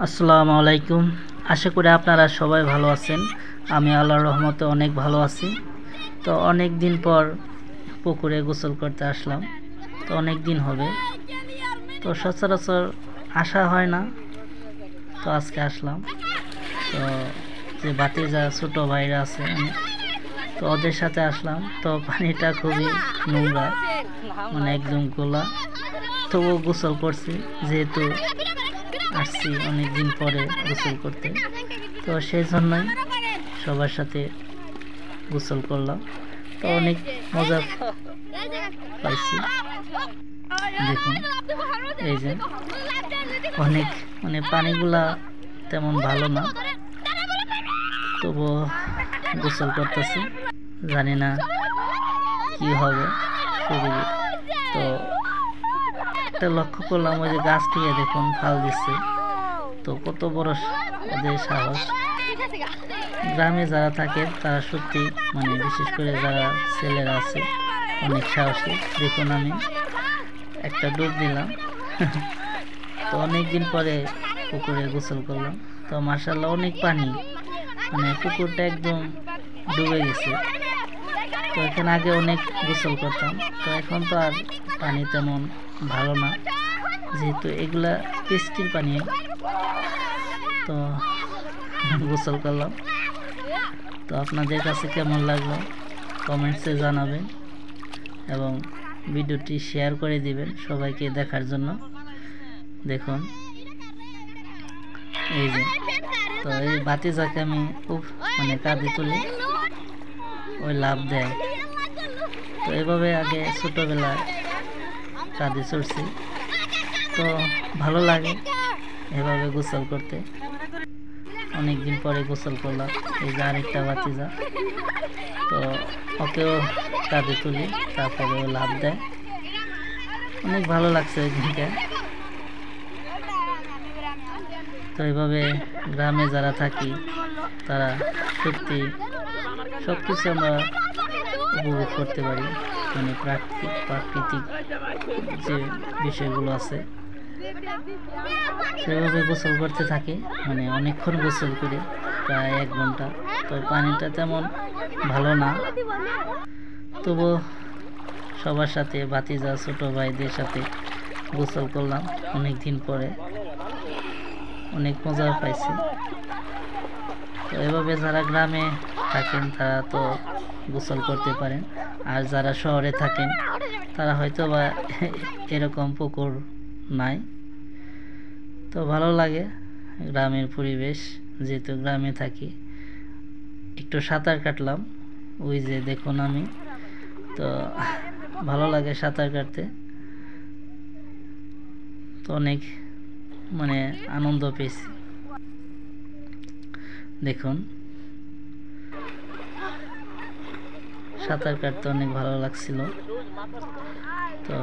আসসালামু আলাইকুম। আশা করি আপনারা সবাই ভালো আছেন। আমি আল্লাহর রহমতে অনেক ভালো আছি। তো অনেক দিন পর পুকুরে গোসল করতে আসলাম। তো অনেক দিন হবে, তো সচরাচর আসা হয় না, তো আজকে আসলাম। তো যে ভাতিজা ছোট ভাইরা আছে তো ওদের সাথে আসলাম। তো পানিটা খুবই নোংরা, মানে একদম গোলা। তবুও গোসল করছি, যেহেতু আসছি অনেক দিন পরে গোসল করতে, তো সেই জন্যই সবার সাথে গোসল করলাম। তো অনেক মজা পাইছি। দেখুন, এই যে অনেক মানে পানিগুলা তেমন ভালো না, তবুও গোসল করতেছি। জানি না কি হবে শরীরে। তো একটা লক্ষ্য করলাম, ওই যে গাছটিকে দেখুন ফাল দিচ্ছে। তো কত বড় ওদের সাহস! গ্রামে যারা থাকে তারা সত্যি, মানে বিশেষ করে যারা ছেলেরা আছে, অনেক সাহসী। দেখুন, আমি একটা ডুব দিলাম। তো অনেক দিন পরে পুকুরে গোসল করলাম। তো মাশাআল্লাহ অনেক পানি, মানে পুকুরটা একদম ডুবে গেছে। তো এখানে আগে অনেক গোসল করতাম, তো এখন তো আর পানি তেমন ভালো না, যেহেতু এগুলা টেস্টির পানি। তো গোসল করলাম। তো আপনাদের কাছে কেমন লাগলো কমেন্টসে জানাবেন, এবং ভিডিওটি শেয়ার করে দিবেন সবাইকে দেখার জন্য। দেখুন, এই যে, তো এই ভাতিজাকে আমি খুব মানে কাঁধে তুলি, ওই লাভ দেয়। তো এভাবে আগে ছোটোবেলায় কাঁধে চড়ছি, তো ভালো লাগে এভাবে গোসল করতে। অনেক দিন পরে গোসল করলাম। এই যে আরেকটা ভাতিজা, তো ওকেও কাঁধে তুলি, তারপরে ও লাভ দেয়। অনেক ভালো লাগছে ওই দিনটা। তো এইভাবে গ্রামে যারা থাকি তারা সত্যি সব কিছু আমরা উপভোগ করতে পারি, মানে প্রাকৃতিক যে বিষয়গুলো আছে। সেভাবে গোসল করতে থাকি, মানে অনেকক্ষণ গোসল করি, প্রায় 1 ঘন্টা। তো পানিটা তেমন ভালো না, তবু সবার সাথে, ভাতিজা ছোট ভাইদের সাথে গোসল করলাম অনেক দিন পরে। অনেক মজা পাইছি। তো এভাবে যারা গ্রামে থাকেন তারা তো গোসল করতে পারেন, আর যারা শহরে থাকেন তারা হয়তো বা এরকম পুকুর নাই। তো ভালো লাগে গ্রামের পরিবেশ, যেহেতু গ্রামে থাকি। একটু সাঁতার কাটলাম, ওই যে দেখুন আমি, তো ভালো লাগে সাঁতার কাটতে। তো অনেক মানে আনন্দ পেয়েছি। দেখুন, সাঁতার কাটতে অনেক ভালো লাগছিল। তো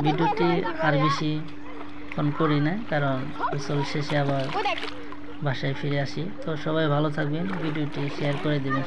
ভিডিওটি আর বেশি ফোন করি না, কারণ গোসল শেষে আবার বাসায় ফিরে আসি। তো সবাই ভালো থাকবেন, ভিডিওটি শেয়ার করে দেবেন।